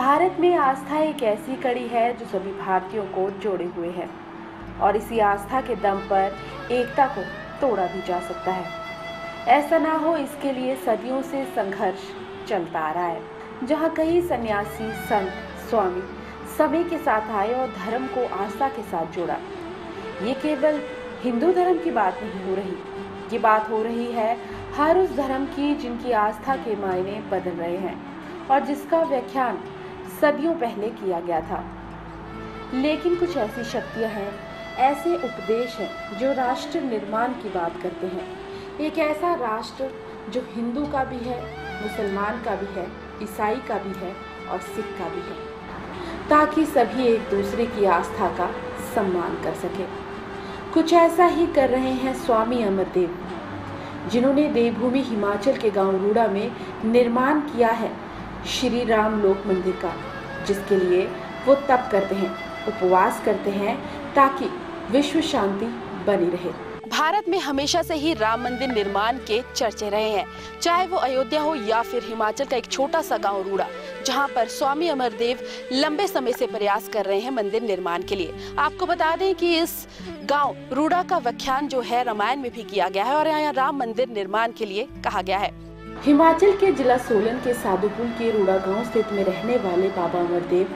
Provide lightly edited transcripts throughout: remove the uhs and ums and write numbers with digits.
भारत में आस्था एक ऐसी कड़ी है जो सभी भारतीयों को जोड़े हुए है और इसी आस्था के दम पर एकता को तोड़ा भी जा सकता है। ऐसा ना हो इसके लिए सदियों से संघर्ष चलता आ रहा है, जहां कई सन्यासी, संत, स्वामी समय के साथ आए और धर्म को आस्था के साथ जोड़ा। ये केवल हिंदू धर्म की बात नहीं हो रही, ये बात हो रही है हर उस धर्म की जिनकी आस्था के मायने बदल रहे हैं और जिसका व्याख्यान सदियों पहले किया गया था। लेकिन कुछ ऐसी शक्तियां हैं, ऐसे उपदेश हैं जो राष्ट्र निर्माण की बात करते हैं। एक ऐसा राष्ट्र जो हिंदू का भी है, मुसलमान का भी है, ईसाई का भी है और सिख का भी है, ताकि सभी एक दूसरे की आस्था का सम्मान कर सके। कुछ ऐसा ही कर रहे हैं स्वामी अमरदेव, जिन्होंने देवभूमि हिमाचल के गांव रूड़ा में निर्माण किया है श्री राम लोक मंदिर का, जिसके लिए वो तप करते हैं, उपवास करते हैं ताकि विश्व शांति बनी रहे। भारत में हमेशा से ही राम मंदिर निर्माण के चर्चे रहे हैं, चाहे वो अयोध्या हो या फिर हिमाचल का एक छोटा सा गांव रूड़ा, जहां पर स्वामी अमरदेव लंबे समय से प्रयास कर रहे हैं मंदिर निर्माण के लिए। आपको बता दें कि इस गांव रूड़ा का व्याख्यान जो है रामायण में भी किया गया है और यहाँ राम मंदिर निर्माण के लिए कहा गया है। हिमाचल के जिला सोलन के साधुपुल के रूड़ा गांव स्थित में रहने वाले बाबा अमरदेव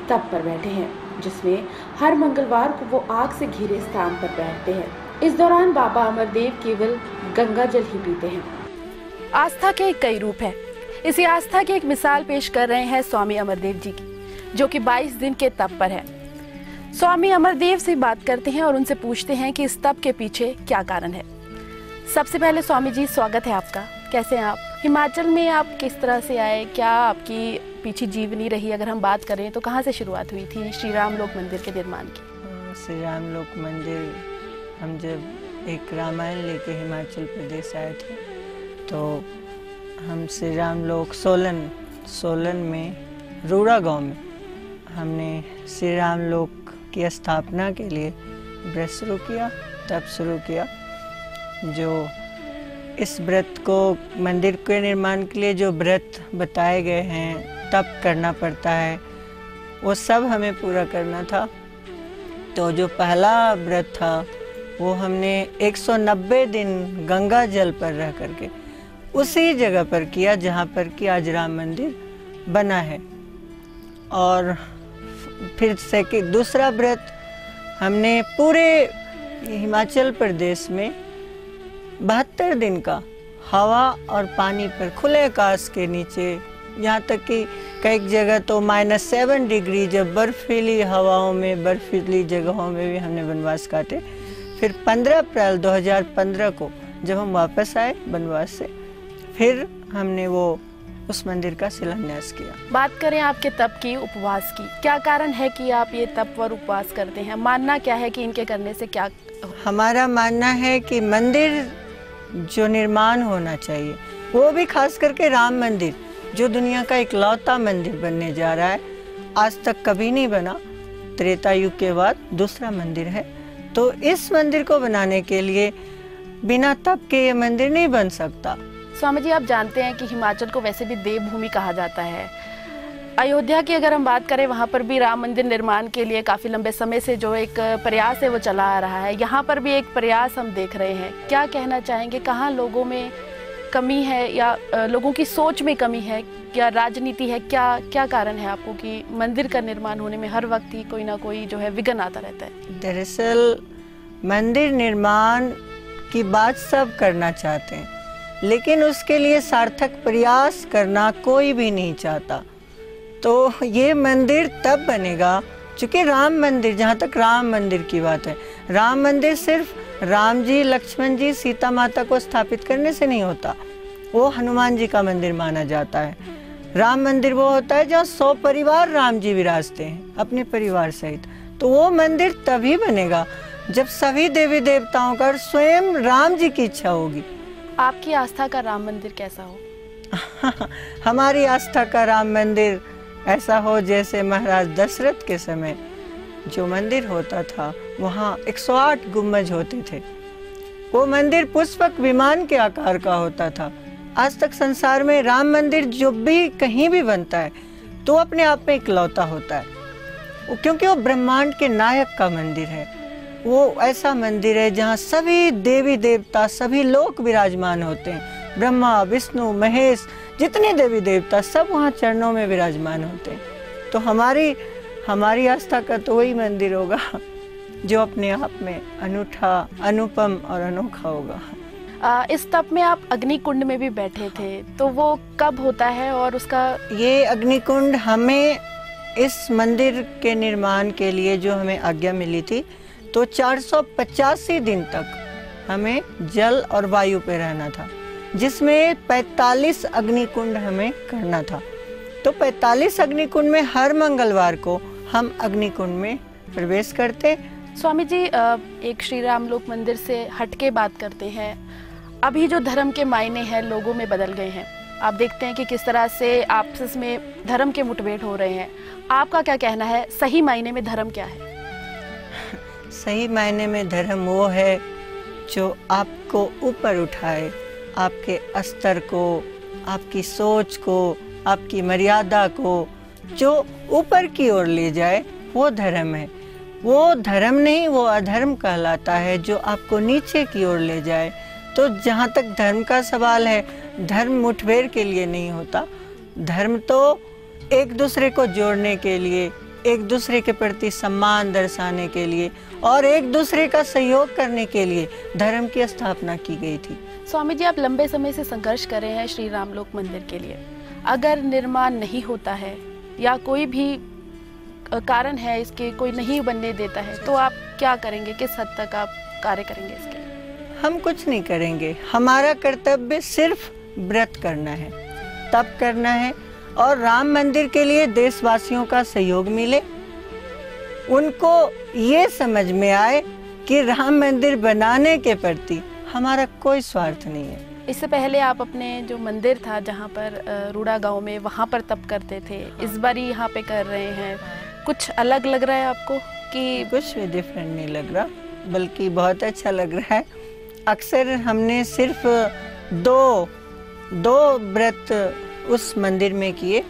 तप पर बैठे हैं, जिसमें हर मंगलवार को वो आग से घिरे स्थान पर बैठते हैं। इस दौरान बाबा अमरदेव केवल गंगा जल ही पीते हैं। आस्था के कई रूप हैं। इसी आस्था की एक मिसाल पेश कर रहे हैं स्वामी अमरदेव जी की, जो कि 22 दिन के तप पर है। स्वामी अमरदेव से बात करते हैं और उनसे पूछते हैं कि इस तप के पीछे क्या कारण है। सबसे पहले स्वामी जी, स्वागत है आपका। कैसे हैं आप? हिमाचल में आप किस तरह से आए? क्या आपकी पीछे जीवनी रही? अगर हम बात करें तो कहाँ से शुरुआत हुई थी श्री राम लोक मंदिर के निर्माण की? श्री राम लोक मंदिर हम जब एक रामायण लेके हिमाचल प्रदेश आए थे, तो हम श्री राम लोक सोलन में रूड़ा गांव में हमने श्री राम लोक की स्थापना के लिए व्रत शुरू किया, तप शुरू किया। जो इस व्रत को, मंदिर के निर्माण के लिए जो व्रत बताए गए हैं, तप करना पड़ता है, वो सब हमें पूरा करना था। तो जो पहला व्रत था वो हमने 190 दिन गंगा जल पर रह करके उसी जगह पर किया जहाँ पर कि आज राम मंदिर बना है। और फिर दूसरा व्रत हमने पूरे हिमाचल प्रदेश में 72 दिन का हवा और पानी पर खुले आकाश के नीचे, यहाँ तक कि कई जगह तो -7 डिग्री, जब बर्फीली हवाओं में, बर्फीली जगहों में भी हमने वनवास काटे। फिर 15 अप्रैल 2015 को जब हम वापस आए वनवास से, फिर हमने वो उस मंदिर का शिलान्यास किया। बात करें आपके तप की, उपवास की, क्या कारण है कि आप ये तप और उपवास करते हैं? मानना क्या है कि इनके करने से क्या? हमारा मानना है कि मंदिर जो निर्माण होना चाहिए, वो भी खास करके राम मंदिर, जो दुनिया का इकलौता मंदिर बनने जा रहा है, आज तक कभी नहीं बना, त्रेता युग के बाद दूसरा मंदिर है। तो इस मंदिर को बनाने के लिए बिना तप के ये मंदिर नहीं बन सकता। स्वामी जी, आप जानते हैं कि हिमाचल को वैसे भी देवभूमि कहा जाता है। अयोध्या की अगर हम बात करें, वहाँ पर भी राम मंदिर निर्माण के लिए काफ़ी लंबे समय से जो एक प्रयास है वो चला आ रहा है। यहाँ पर भी एक प्रयास हम देख रहे हैं। क्या कहना चाहेंगे, कहाँ लोगों में कमी है या लोगों की सोच में कमी है, क्या राजनीति है, क्या कारण है आपको कि मंदिर का निर्माण होने में हर वक्त ही कोई ना कोई जो है विघ्न आता रहता है? दरअसल मंदिर निर्माण की बात सब करना चाहते हैं, लेकिन उसके लिए सार्थक प्रयास करना कोई भी नहीं चाहता। तो ये मंदिर तब बनेगा क्योंकि राम मंदिर, जहाँ तक राम मंदिर की बात है, राम मंदिर सिर्फ राम जी, लक्ष्मण जी, सीता माता को स्थापित करने से नहीं होता। वो हनुमान जी का मंदिर माना जाता है। राम मंदिर वो होता है जहाँ 100 परिवार राम जी विराजते हैं अपने परिवार सहित। तो वो मंदिर तभी बनेगा जब सभी देवी देवताओं का स्वयं राम जी की इच्छा होगी। आपकी आस्था का राम मंदिर कैसा हो? हमारी आस्था का राम मंदिर ऐसा हो जैसे महाराज दशरथ के समय जो मंदिर होता था, वहाँ 108 गुम्बज होते थे। वो मंदिर पुष्पक विमान के आकार का होता था। आज तक संसार में राम मंदिर जो भी कहीं भी बनता है, तो अपने आप में इकलौता होता है, क्योंकि वो ब्रह्मांड के नायक का मंदिर है। वो ऐसा मंदिर है जहाँ सभी देवी देवता, सभी लोग विराजमान होते हैं। ब्रह्मा, विष्णु, महेश, जितने देवी देवता सब वहाँ चरणों में विराजमान होते हैं। तो हमारी आस्था का तो वही मंदिर होगा जो अपने आप में अनूठा, अनुपम और अनोखा होगा। इस तप में आप अग्निकुंड में भी बैठे थे, तो वो कब होता है और उसका? ये अग्निकुंड हमें इस मंदिर के निर्माण के लिए जो हमें आज्ञा मिली थी, तो 485 दिन तक हमें जल और वायु पे रहना था, जिसमें 45 अग्निकुंड हमें करना था। तो 45 अग्निकुंड में हर मंगलवार को हम अग्निकुंड में प्रवेश करते। स्वामी जी, एक श्री राम लोक मंदिर से हटके बात करते हैं। अभी जो धर्म के मायने हैं लोगों में बदल गए हैं। आप देखते हैं कि किस तरह से आपस में धर्म के मुठभेड़ हो रहे हैं। आपका क्या कहना है, सही मायने में धर्म क्या है? सही मायने में धर्म वो है जो आपको ऊपर उठाए, आपके स्तर को, आपकी सोच को, आपकी मर्यादा को जो ऊपर की ओर ले जाए, वो धर्म है। वो धर्म नहीं, वो अधर्म कहलाता है जो आपको नीचे की ओर ले जाए। तो जहाँ तक धर्म का सवाल है, धर्म मुठभेड़ के लिए नहीं होता। धर्म तो एक दूसरे को जोड़ने के लिए, एक दूसरे के प्रति सम्मान दर्शाने के लिए और एक दूसरे का सहयोग करने के लिए धर्म की स्थापना की गई थी। स्वामी जी, आप लंबे समय से संघर्ष कर रहे हैं श्री राम लोक मंदिर के लिए। अगर निर्माण नहीं होता है या कोई भी कारण है इसके, कोई नहीं बनने देता है, तो आप क्या करेंगे? किस हद तक आप कार्य करेंगे इसके लिए? हम कुछ नहीं करेंगे। हमारा कर्तव्य सिर्फ व्रत करना है, तप करना है और राम मंदिर के लिए देशवासियों का सहयोग मिले। उनको ये समझ में आए कि राम मंदिर बनाने के प्रति हमारा कोई स्वार्थ नहीं है। इससे पहले आप अपने जो मंदिर था जहाँ पर रूड़ा गांव में, वहाँ पर तप करते थे, इस बार यहाँ पे कर रहे हैं। कुछ अलग लग रहा है आपको? कि कुछ भी डिफरेंट नहीं लग रहा, बल्कि बहुत अच्छा लग रहा है। अक्सर हमने सिर्फ दो व्रत उस मंदिर में किए,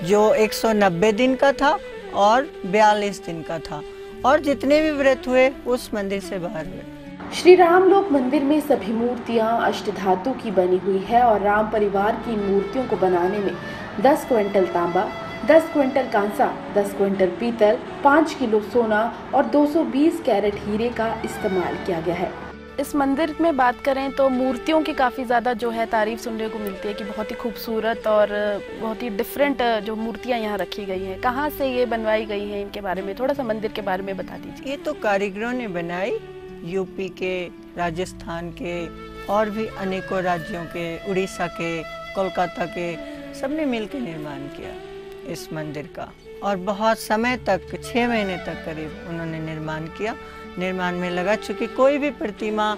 जो 190 दिन का था और 42 दिन का था, और जितने भी व्रत हुए उस मंदिर से बाहर हुए। श्री राम लोक मंदिर में सभी मूर्तियां अष्टधातु की बनी हुई है और राम परिवार की मूर्तियों को बनाने में 10 क्विंटल तांबा, 10 क्विंटल कांसा, 10 क्विंटल पीतल, 5 किलो सोना और 220 कैरेट हीरे का इस्तेमाल किया गया है। इस मंदिर में बात करें तो मूर्तियों की काफ़ी ज़्यादा जो है तारीफ सुनने को मिलती है कि बहुत ही खूबसूरत और बहुत ही डिफरेंट जो मूर्तियां यहाँ रखी गई हैं। कहाँ से ये बनवाई गई हैं, इनके बारे में थोड़ा सा मंदिर के बारे में बता दीजिए। ये तो कारीगरों ने बनाई, यूपी के, राजस्थान के और भी अनेकों राज्यों के, उड़ीसा के, कोलकाता के, सबने मिलकर निर्माण किया इस मंदिर का। और बहुत समय तक, 6 महीने तक करीब उन्होंने निर्माण किया। निर्माण में लगा, चूँकि कोई भी प्रतिमा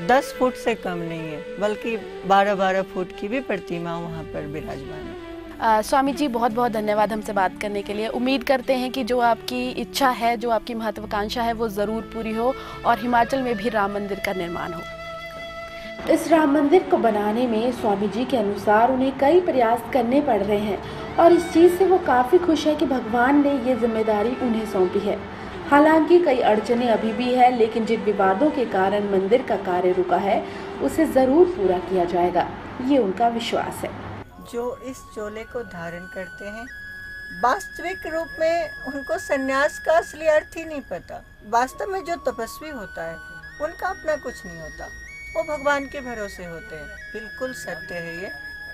10 फुट से कम नहीं है, बल्कि 12-12 फुट की भी प्रतिमा वहाँ पर विराजमान है। स्वामी जी, बहुत बहुत धन्यवाद हमसे बात करने के लिए। उम्मीद करते हैं कि जो आपकी इच्छा है, जो आपकी महत्वाकांक्षा है, वो ज़रूर पूरी हो और हिमाचल में भी राम मंदिर का निर्माण हो। इस राम मंदिर को बनाने में स्वामी जी के अनुसार उन्हें कई प्रयास करने पड़ रहे हैं और इस चीज़ से वो काफ़ी खुश है कि भगवान ने ये जिम्मेदारी उन्हें सौंपी है। हालांकि कई अड़चने अभी भी है, लेकिन जिन विवादों के कारण मंदिर का कार्य रुका है उसे ज़रूर पूरा किया जाएगा, ये उनका विश्वास है। जो इस चोले को धारण करते हैं, वास्तविक रूप में उनको संन्यास का असली अर्थ ही नहीं पता। वास्तव में जो तपस्वी होता है उनका अपना कुछ नहीं होता, वो भगवान के भरोसे होते हैं। बिल्कुल सत्य है ये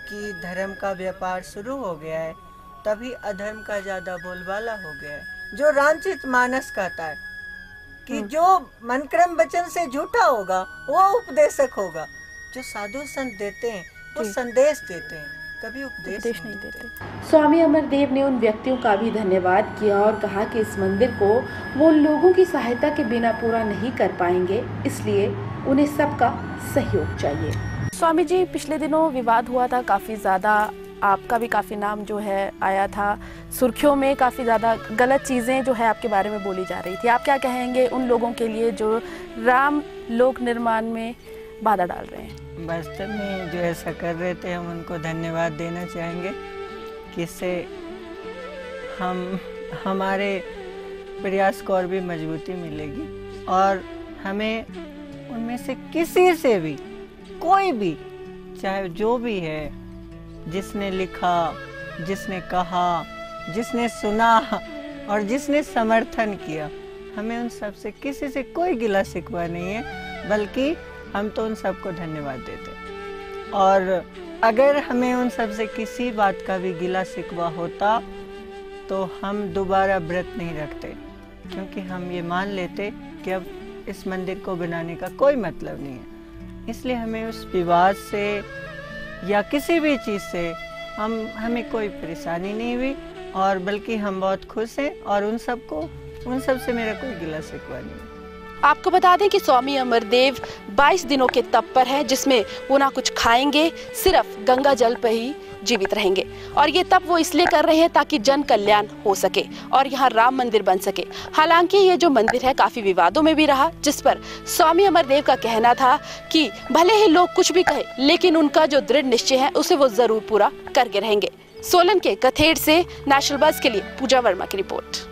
कि धर्म का व्यापार शुरू हो गया है, तभी अधर्म का ज़्यादा बोलबाला हो गया है। जो रामचरित मानस कहता है कि जो मनक्रम वचन से झूठा होगा वो उपदेशक होगा। जो साधु संत देते हैं वो संदेश देते हैं, कभी उपदेश नहीं देते। स्वामी अमरदेव ने उन व्यक्तियों का भी धन्यवाद किया और कहा कि इस मंदिर को वो लोगों की सहायता के बिना पूरा नहीं कर पाएंगे, इसलिए उन्हें सबका सहयोग चाहिए। स्वामी जी, पिछले दिनों विवाद हुआ था काफ़ी ज़्यादा, आपका भी काफ़ी नाम जो है आया था सुर्खियों में, काफ़ी ज़्यादा गलत चीज़ें जो है आपके बारे में बोली जा रही थी। आप क्या कहेंगे उन लोगों के लिए जो राम लोक निर्माण में बाधा डाल रहे हैं? वास्तव में जो ऐसा कर रहे थे, हम उनको धन्यवाद देना चाहेंगे कि इससे हमारे प्रयास को और भी मजबूती मिलेगी और हमें उनमें से किसी से भी, कोई भी, चाहे जो भी है, जिसने लिखा, जिसने कहा, जिसने सुना और जिसने समर्थन किया, हमें उन सब से किसी से कोई गिला शिकवा नहीं है, बल्कि हम तो उन सबको धन्यवाद देते। और अगर हमें उन सब से किसी बात का भी गिला शिकवा होता तो हम दोबारा व्रत नहीं रखते, क्योंकि हम ये मान लेते कि अब इस मंदिर को बनाने का कोई मतलब नहीं है। इसलिए हमें उस विवाद से या किसी भी चीज़ से हमें कोई परेशानी नहीं हुई, और बल्कि हम बहुत खुश हैं और उन सब से मेरा कोई गिला शिकवा नहीं है। आपको बता दें कि स्वामी अमरदेव 22 दिनों के तप पर हैं, जिसमें वो ना कुछ खाएंगे, सिर्फ गंगा जल पर ही जीवित रहेंगे। और ये तप वो इसलिए कर रहे हैं ताकि जन कल्याण हो सके और यहाँ राम मंदिर बन सके। हालांकि ये जो मंदिर है काफ़ी विवादों में भी रहा, जिस पर स्वामी अमरदेव का कहना था कि भले ही लोग कुछ भी कहे, लेकिन उनका जो दृढ़ निश्चय है उसे वो ज़रूर पूरा करके रहेंगे। सोलन के कथेड़ से नेशनल बज़ के लिए पूजा वर्मा की रिपोर्ट।